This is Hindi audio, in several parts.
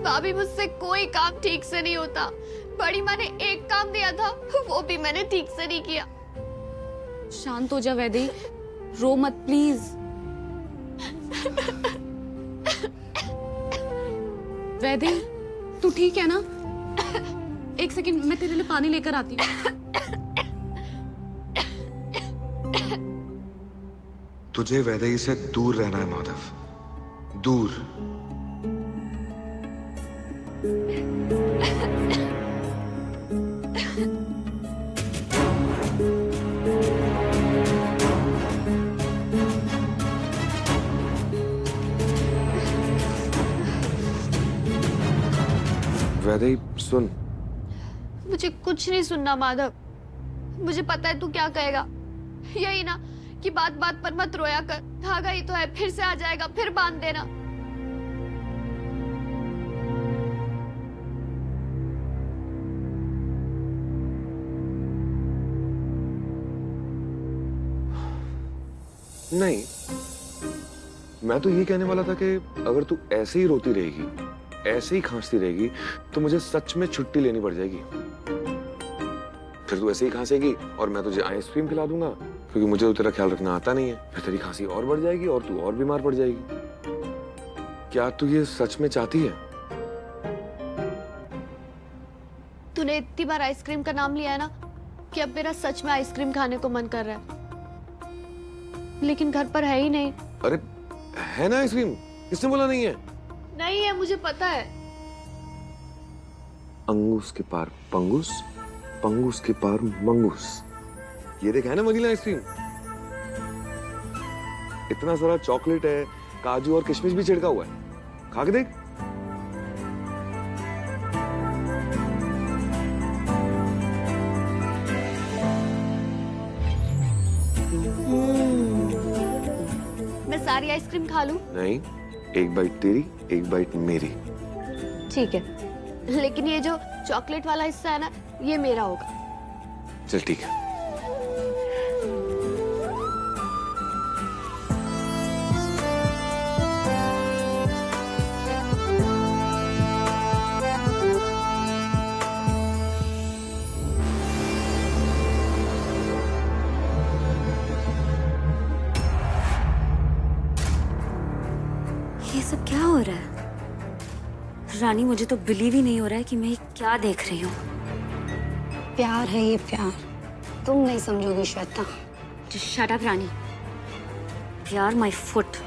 भाभी मुझसे कोई काम ठीक से नहीं होता। बड़ी माँ ने एक काम दिया था, वो भी मैंने ठीक से नहीं किया। शांत हो जा वैदेही, रो मत प्लीज। वैदेही, तू ठीक है ना? एक सेकंड, मैं तेरे लिए पानी लेकर आती हूँ। तुझे वैदेही से दूर रहना है माधव, दूर। वैदेही सुन। मुझे कुछ नहीं सुनना माधव। मुझे पता है तू क्या कहेगा। यही ना कि बात बात पर मत रोया कर, धागा ही तो है, फिर से आ जाएगा, फिर बांध देना। नहीं, मैं तो ये कहने वाला था कि अगर तू ऐसे ही रोती रहेगी, ऐसे ही खांसती रहेगी, तो मुझे सच में छुट्टी लेनी पड़ जाएगी। फिर तू ऐसे ही खांसेगी और मैं तुझे आइसक्रीम खिला दूंगा, क्योंकि मुझे तो तेरा ख्याल रखना आता नहीं है। फिर तेरी खांसी और बढ़ जाएगी और तू और बीमार पड़ जाएगी। क्या तू ये सच में चाहती है? तूने इतनी बार आइसक्रीम का नाम लिया है ना कि अब मेरा सच में आइसक्रीम खाने को मन कर रहा है, लेकिन घर पर है ही नहीं। अरे है ना आइसक्रीम, किसने बोला नहीं है? नहीं है, मुझे पता है। अंगूस के पार पंगूस, पंगूस के पार मंगूस। ये देख, है ना वनीला आइसक्रीम। इतना सारा चॉकलेट है, काजू और किशमिश भी छिड़का हुआ है। खा के देख। मैं सारी आइसक्रीम खा लूं? नहीं, एक बाइट तेरी, एक बाइट मेरी। ठीक है, लेकिन ये जो चॉकलेट वाला हिस्सा है ना, ये मेरा होगा। चल ठीक है। ये सब क्या हो रहा है? रानी, मुझे तो बिलीव ही नहीं हो रहा है कि मैं क्या देख रही हूँ। प्यार है ये, प्यार। तुम नहीं समझोगी श्वेता। Just shut up, रानी। प्यार माय फुट।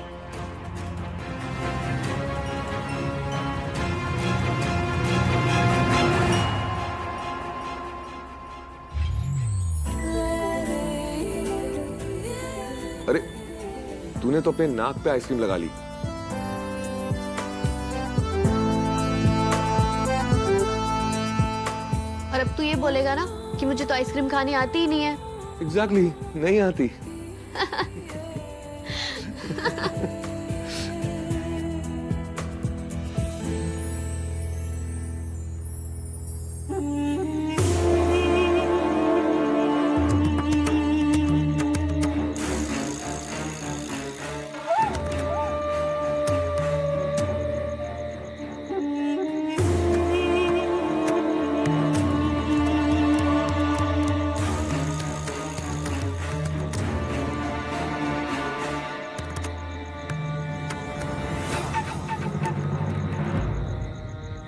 अरे तूने तो अपने नाक पे आइसक्रीम लगा ली। और अब तू ये बोलेगा ना कि मुझे तो आइसक्रीम खानी आती ही नहीं है। एग्जैक्टली, नहीं आती।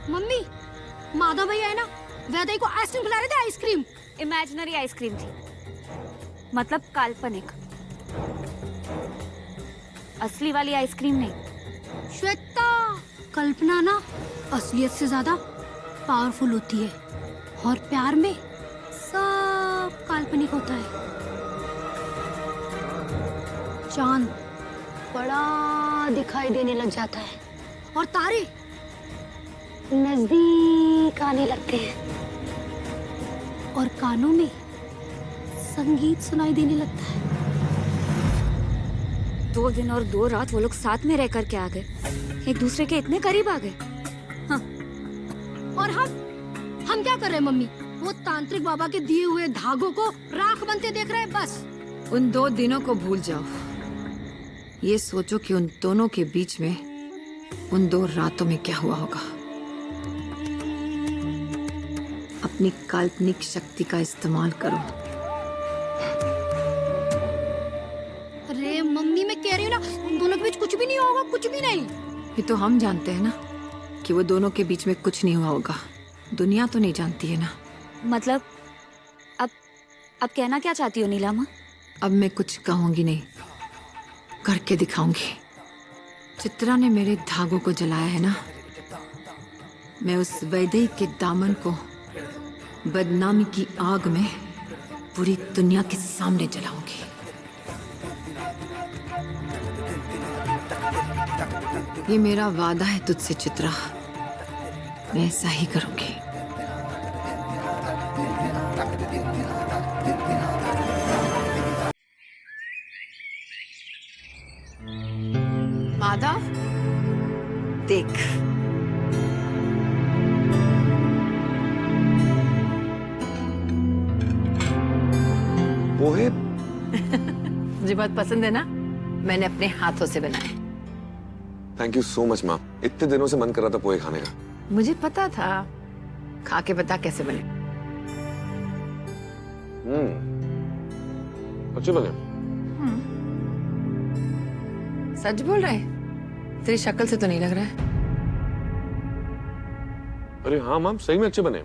मम्मी, माधव भैया है ना, वैदेही को आइसक्रीम खिला रहे थे। आइसक्रीम इमेजिनरी आइसक्रीम थी, मतलब काल्पनिक। असली वाली आइसक्रीम नहीं। श्वेता, कल्पना ना असलियत से ज्यादा पावरफुल होती है, और प्यार में सब काल्पनिक होता है। चांद बड़ा दिखाई देने लग जाता है और तारे नजदीक आने लगते हैं, और कानों में संगीत सुनाई देने लगता है। 2 दिन और 2 रात वो लोग साथ में रह कर के आ गए, एक दूसरे के इतने करीब आ गए। हाँ। और हम क्या कर रहे हैं मम्मी? वो तांत्रिक बाबा के दिए हुए धागों को राख बनते देख रहे हैं बस। उन 2 दिनों को भूल जाओ। ये सोचो कि उन दोनों के बीच में उन 2 रातों में क्या हुआ होगा। अपनी काल्पनिक शक्ति का इस्तेमाल करो। अरे मम्मी, मैं कह रही हूँ ना, उन दोनों के बीच कुछ भी नहीं होगा, कुछ भी नहीं। ये तो हम जानते हैं ना कि वो दोनों के बीच में कुछ नहीं हुआ होगा। दुनिया तो नहीं जानती है ना। मतलब अब कहना क्या चाहती हो नीलामा? अब मैं कुछ कहूंगी नहीं, करके दिखाऊंगी। चित्रा ने मेरे धागों को जलाया है ना, मैं उस वैदेही के दामन को बदनामी की आग में पूरी दुनिया के सामने जलाऊंगी। ये मेरा वादा है तुझसे चित्रा, मैं ऐसा ही करूंगी। माधव, देख, पोहे मुझे बहुत पसंद है ना, मैंने अपने हाथों से बनाए। थैंक यू सो मच माँ। इतने दिनों से मन कर रहा था पोहे खाने का। मुझे पता था, खा के बता कैसे बने। अच्छे बने। सच बोल रहे? तेरी शक्ल से तो नहीं लग रहा है। अरे हाँ माम, सही में अच्छे बने।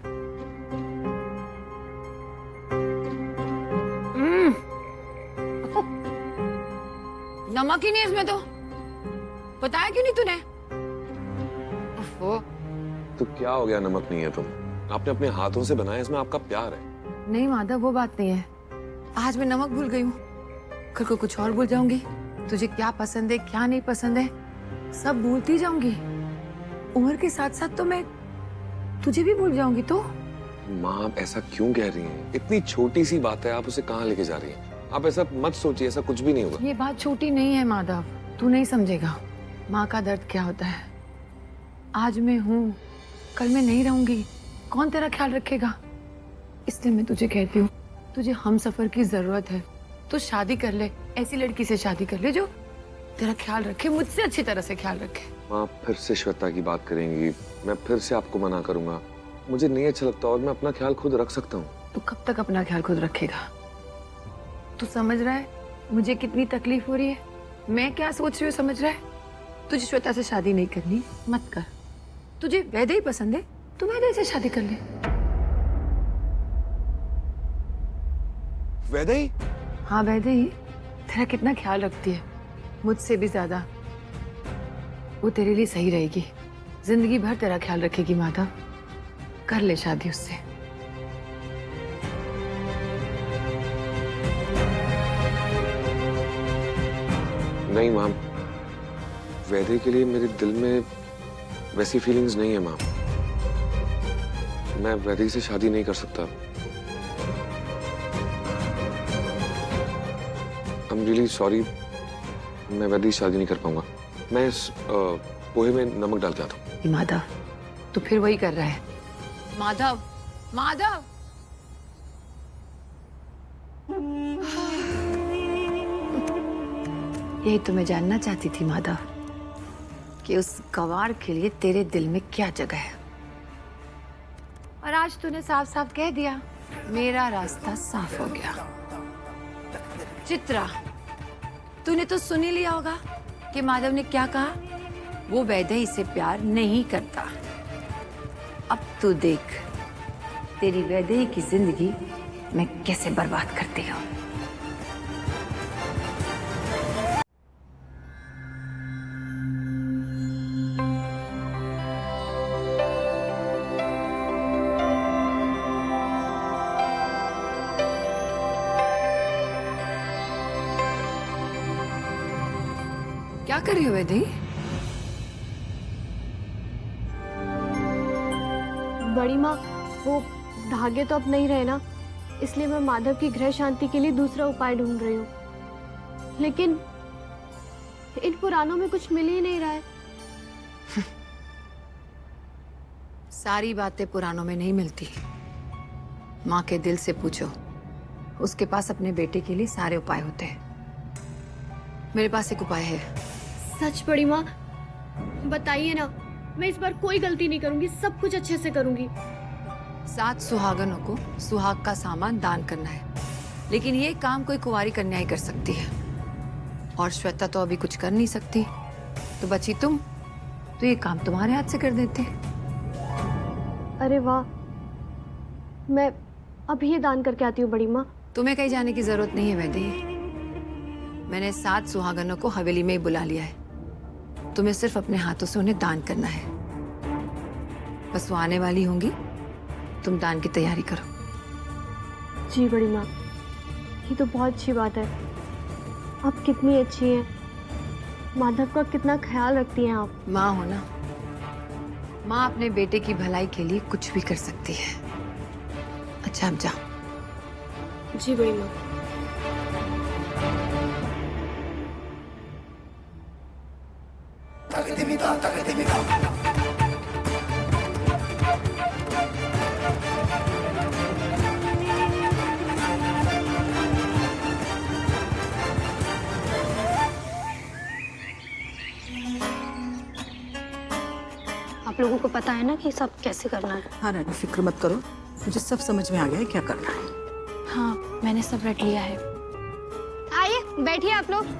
नमक ही नहीं इसमें तो। बताया क्यों नहीं तूने? ओफो। तो क्या हो गया, नमक नहीं है तो? आपने अपने हाथों से बनाया, इसमें आपका प्यार है। नहीं माधव, वो बात नहीं है। आज मैं नमक भूल गई हूँ, कल को कुछ और भूल जाऊंगी। तुझे क्या पसंद है क्या नहीं पसंद है सब भूलती जाऊंगी। उम्र के साथ साथ तो मैं तुझे भी भूल जाऊंगी। तो माँ आप ऐसा क्यों कह रही हैं? इतनी छोटी सी बात है, आप उसे कहाँ लेके जा रही हैं? आप ऐसा मत सोचिए, ऐसा कुछ भी नहीं होगा। ये बात छोटी नहीं है माधव, तू नहीं समझेगा माँ का दर्द क्या होता है। आज मैं हूँ, कल मैं नहीं रहूंगी, कौन तेरा ख्याल रखेगा? इसलिए मैं तुझे कहती हूँ, तुझे हम सफर की जरूरत है। तू शादी कर ले, ऐसी लड़की से शादी कर ले जो तेरा ख्याल रखे, मुझसे अच्छी तरह से ख्याल रखे। माँ फिर से श्वेता की बात करेंगी, मैं फिर से आपको मना करूंगा। मुझे नहीं अच्छा लगता और मैं अपना ख्याल खुद रख सकता हूँ। तू कब तक अपना ख्याल खुद रखेगा? तू समझ रहा है मुझे कितनी तकलीफ हो रही है? मैं क्या सोच रही हूँ समझ रहा है? तुझे श्वेता से शादी नहीं करनी, मत कर। तुझे वैदेही पसंद है, तू वैदेही से शादी कर ले। वैदेही? हाँ वैदेही तेरा कितना ख्याल रखती है, मुझसे भी ज्यादा। वो तेरे लिए सही रहेगी, जिंदगी भर तेरा ख्याल रखेगी। माधव, कर ले शादी उससे। नहीं माम, वैदेही के लिए मेरे दिल में वैसी फीलिंग्स नहीं है माम। मैं वैदेही से शादी नहीं कर सकता। I'm really sorry, मैं वैदेही से शादी नहीं कर पाऊंगा। मैं इस पोहे में नमक डाल के आता हूँ। माधव, तू फिर वही कर रहा है। माधव, माधव, यही तो मैं जानना चाहती थी माधव, कि उस गवार के लिए तेरे दिल में क्या जगह है। और आज तूने साफ साफ कह दिया, मेरा रास्ता साफ हो गया। चित्रा, तूने तो सुन ही लिया होगा कि माधव ने क्या कहा। वो वैदेही से प्यार नहीं करता। अब तू देख तेरी वैदेही की जिंदगी मैं कैसे बर्बाद करती हूँ। क्या कर रही हो वैदेही? बड़ी माँ, वो धागे तो अब नहीं रहे ना, इसलिए मैं माधव की गृह शांति के लिए दूसरा उपाय ढूंढ रही हूँ। लेकिन इन पुराणों में कुछ मिल ही नहीं रहा है। सारी बातें पुराणों में नहीं मिलती। माँ के दिल से पूछो, उसके पास अपने बेटे के लिए सारे उपाय होते हैं। मेरे पास एक उपाय है। सच बड़ी माँ, बताइए ना। मैं इस बार कोई गलती नहीं करूंगी, सब कुछ अच्छे से करूंगी। 7 सुहागनों को सुहाग का सामान दान करना है, लेकिन ये काम कोई कुंवारी कन्या ही कर सकती है। और श्वेता तो अभी कुछ कर नहीं सकती, तो बची तुम, तो ये काम तुम्हारे हाथ से कर देते। अरे वाह, मैं अभी ये दान करके आती हूँ बड़ी माँ। तुम्हें कहीं जाने की जरूरत नहीं है वैदेही। मैंने 7 सुहागनों को हवेली में ही बुला लिया है। तुम्हें सिर्फ अपने हाथों से उन्हें दान करना है। बस वो आने वाली होंगी, तुम दान की तैयारी करो। जी बड़ी माँ, ये तो बहुत अच्छी बात है। आप कितनी अच्छी हैं, माधव का कितना ख्याल रखती हैं आप। माँ हो ना, माँ अपने बेटे की भलाई के लिए कुछ भी कर सकती है। अच्छा अब जाओ। जी बड़ी माँ। आप लोगों को पता है ना कि सब कैसे करना है। हाँ रानी, फिक्र मत करो, मुझे सब समझ में आ गया है क्या करना है। हाँ, मैंने सब रट लिया है। आइए बैठिए आप लोग।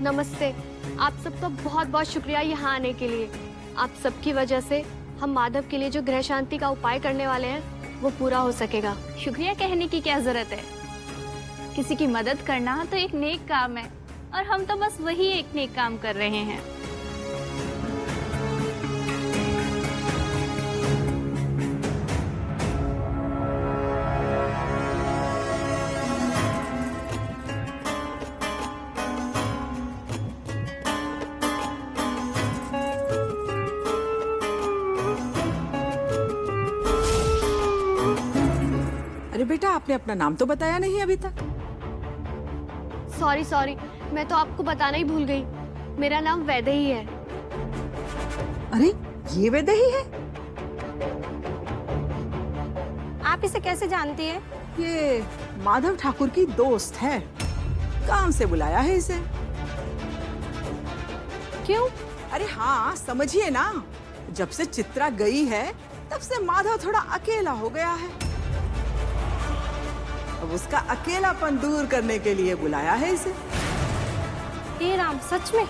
नमस्ते। आप सबका बहुत बहुत शुक्रिया यहाँ आने के लिए। आप सबकी वजह से हम माधव के लिए जो ग्रह शांति का उपाय करने वाले हैं वो पूरा हो सकेगा। शुक्रिया कहने की क्या जरूरत है। किसी की मदद करना तो एक नेक काम है, और हम तो बस वही एक नेक काम कर रहे हैं। अरे बेटा, आपने अपना नाम तो बताया नहीं अभी तक। सॉरी, मैं तो आपको बताना ही भूल गई। मेरा नाम वैदेही है। अरे ये वैदेही है? आप इसे कैसे जानती है? ये माधव ठाकुर की दोस्त है, काम से बुलाया है इसे। क्यों? अरे हाँ, समझिए ना, जब से चित्रा गई है तब से माधव थोड़ा अकेला हो गया है। अब उसका अकेलापन दूर करने के लिए बुलाया है इसे। हे राम, सच में?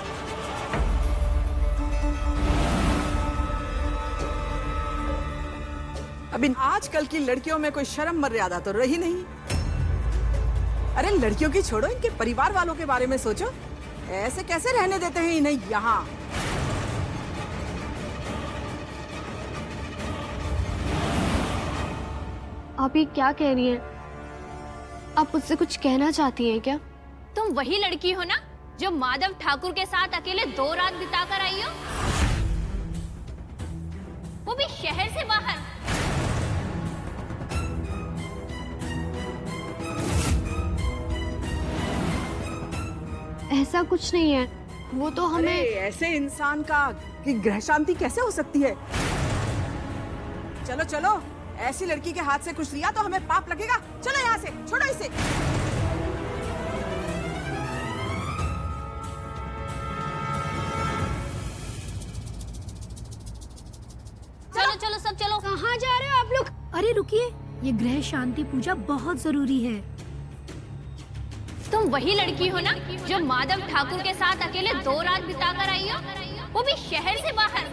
अभी आजकल की लड़कियों में कोई शर्म मर्यादा तो रही नहीं। अरे लड़कियों की छोड़ो, इनके परिवार वालों के बारे में सोचो। ऐसे कैसे रहने देते हैं इन्हें यहाँ? आप ये क्या कह रही हैं? आप मुझसे कुछ कहना चाहती हैं क्या? तुम वही लड़की हो ना जो माधव ठाकुर के साथ अकेले 2 रात बिताकर आई हो, वो भी शहर से बाहर। ऐसा कुछ नहीं है, वो तो अरे हमें। ऐसे इंसान का कि ग्रह शांति कैसे हो सकती है? चलो चलो, ऐसी लड़की के हाथ से कुछ लिया तो हमें पाप लगेगा। चलो यहाँ से, छोड़ो इसे। चलो चलो सब चलो। कहाँ जा रहे हो आप लोग? अरे रुकिए, ये ग्रह शांति पूजा बहुत जरूरी है। तुम वही लड़की हो ना जो माधव ठाकुर के साथ अकेले 2 रात बिताकर आई हो, वो भी शहर से बाहर।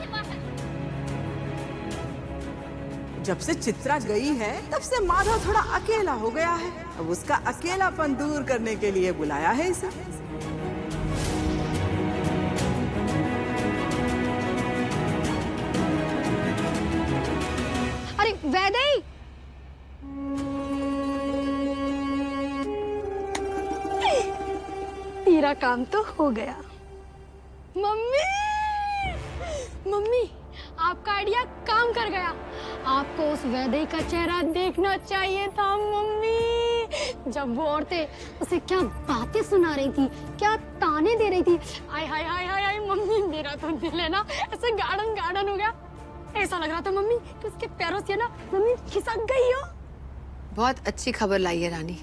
जब से चित्रा गई है तब से माधव थोड़ा अकेला हो गया है। अब उसका अकेलापन दूर करने के लिए बुलाया है इसे। अरे वैदेही, तेरा काम तो हो गया। मम्मी, मम्मी, आपका आइडिया काम कर गया। आपको उस वैदेही का चेहरा देखना चाहिए था मम्मी। जब वो औरतें उसे क्या बातें सुना रही थी, क्या ताने दे रही थी। आय हाय हाय हाय हाय मम्मी, मेरा तो दिल है ना ऐसे गार्डन गार्डन हो गया। ऐसा लग रहा था मम्मी कि उसके पैरों से ना मम्मी खिसक गई हो। बहुत अच्छी खबर लाई है रानी,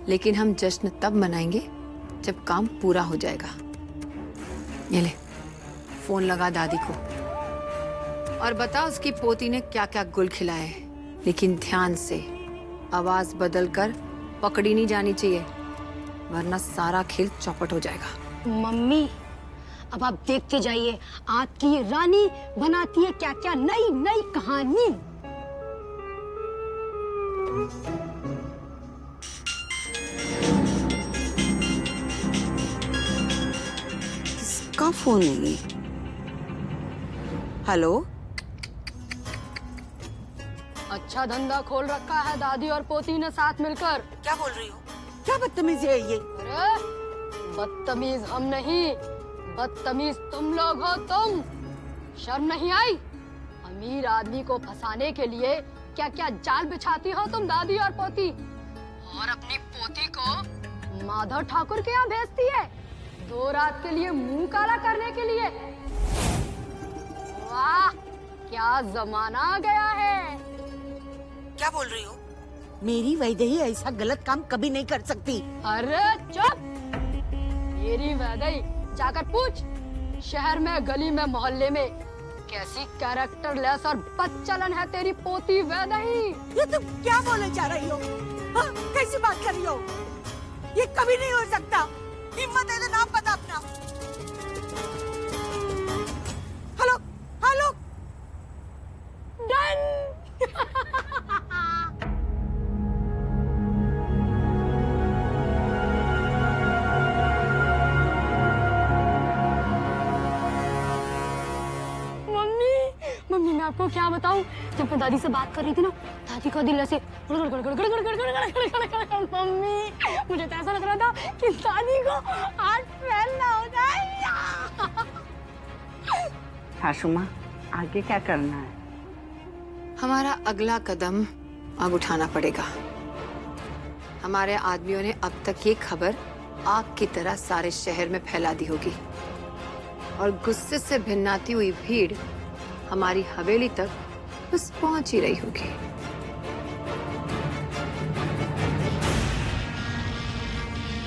लेकिन हम जश्न तब मनाएंगे जब काम पूरा हो जाएगा। ये ले, फोन लगा दादी को और बता उसकी पोती ने क्या क्या गुल खिलाए हैं। लेकिन ध्यान से, आवाज बदल कर पकड़ी नहीं जानी चाहिए, वरना सारा खेल चौपट हो जाएगा। मम्मी, अब आप देखते जाइए आपकी ये रानी बनाती है क्या क्या नई नई कहानी। किसका फोन है ये? हेलो, अच्छा धंधा खोल रखा है दादी और पोती ने साथ मिलकर। क्या बोल रही हो? क्या बदतमीजी है ये? अरे बदतमीज हम नहीं, बदतमीज तुम लोग हो। तुम शर्म नहीं आई? अमीर आदमी को फंसाने के लिए क्या क्या जाल बिछाती हो तुम दादी और पोती, और अपनी पोती को माधव ठाकुर के यहाँ भेजती है 2 रात के लिए मुंह काला करने के लिए। वाह, क्या जमाना आ गया है। क्या बोल रही हो? मेरी वैदेही ऐसा गलत काम कभी नहीं कर सकती। अरे चुप! मेरी वैदेही, जाकर पूछ शहर में, गली में, मोहल्ले में कैसी कैरेक्टरलेस और बदचलन है तेरी पोती वैदेही। ये तुम क्या बोले जा रही हो? हाँ, कैसी बात कर रही हो? ये कभी नहीं हो सकता। हिम्मत है तो नाम बता अपना। Hello hello, done. मम्मी, मैं आपको क्या बताऊं, जब मैं दादी से बात कर रही थी ना, दादी का दिल ऐसे मम्मी, मुझे तो ऐसा लग रहा था कि दादी को हार्ट फेल ना हो जाए। सासू माँ, आगे क्या करना है? हमारा अगला कदम अब उठाना पड़ेगा। हमारे आदमियों ने अब तक ये खबर आग की तरह सारे शहर में फैला दी होगी, और गुस्से से भिन्नाती हुई भीड़ हमारी हवेली तक बस पहुंच ही रही होगी।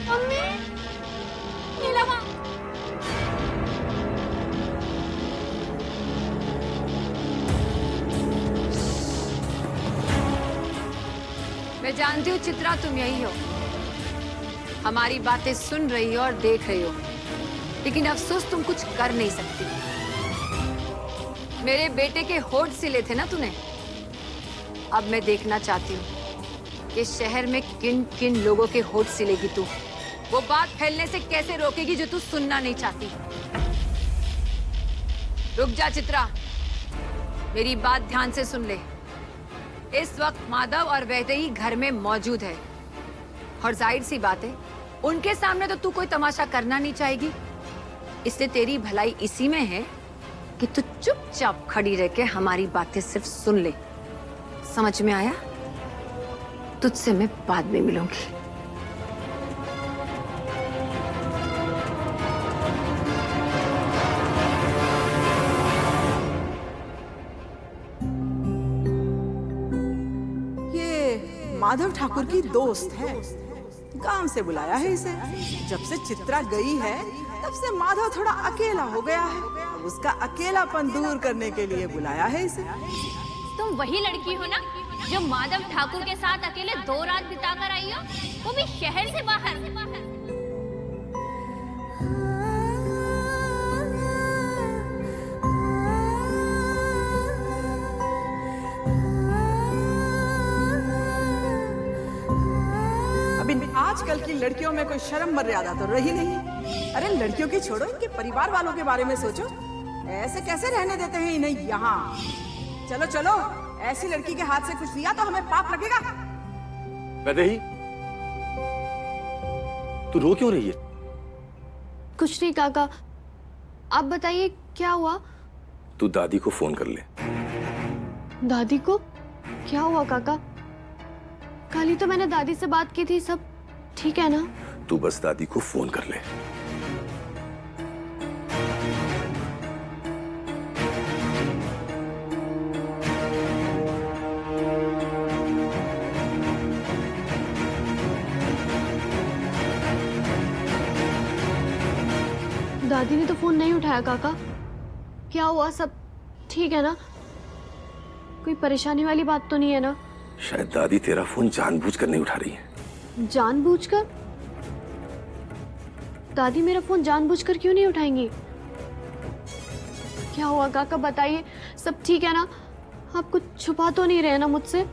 मम्मी, नीलमा, मैं जानती हूँ चित्रा, तुम यही हो, हमारी बातें सुन रही हो और देख रही हो, लेकिन अफसोस तुम कुछ कर नहीं सकती। मेरे बेटे के होठ सिले थे ना तूने। अब मैं देखना चाहती हूँ कि शहर में किन किन लोगों के होठ सिलेगी तू, वो बात फैलने से कैसे रोकेगी जो तू सुनना नहीं चाहती। रुक जा चित्रा, मेरी बात ध्यान से सुन ले। इस वक्त माधव और वैदेही घर में मौजूद है, और जाहिर सी बात है उनके सामने तो तू कोई तमाशा करना नहीं चाहेगी। इसलिए तेरी भलाई इसी में है कि तू चुपचाप खड़ी रह के हमारी बातें सिर्फ सुन ले। समझ में आया? तुझसे मैं बाद में मिलूंगी। ये माधव ठाकुर की दोस्त है, गांव से बुलाया है इसे। जब से चित्रा गई है तब से माधव थोड़ा अकेला हो गया है, अब उसका अकेलापन दूर करने के लिए बुलाया है इसे। तुम वही लड़की हो ना जो माधव ठाकुर के साथ अकेले 2 रात बिता कर आई हो, वो भी शहर से बाहर। अब आजकल की लड़कियों में कोई शर्म मर्यादा तो रही नहीं। अरे लड़कियों की छोड़ो, इनके परिवार वालों के बारे में सोचो। ऐसे कैसे रहने देते हैं इन्हें यहाँ? चलो चलो, ऐसी लड़की के हाथ से कुछ लिया तो हमें पाप लगेगा। वैदेही, तू रो क्यों रही है? कुछ नहीं काका, आप बताइए क्या हुआ? तू दादी को फोन कर ले। दादी को? क्या हुआ काका? कल ही तो मैंने दादी से बात की थी, सब ठीक है ना? तू बस दादी को फोन कर ले। दादी ने तो फोन नहीं उठाया काका। क्या हुआ, सब ठीक है ना? कोई परेशानी वाली बात तो नहीं है ना? शायद दादी तेरा फोन जानबूझकर नहीं उठा रही है। जानबूझकर? दादी मेरा फोन जानबूझकर क्यों नहीं उठाएंगी? क्या हुआ काका, बताइए, सब ठीक है ना? आप कुछ छुपा तो नहीं रहे ना मुझसे?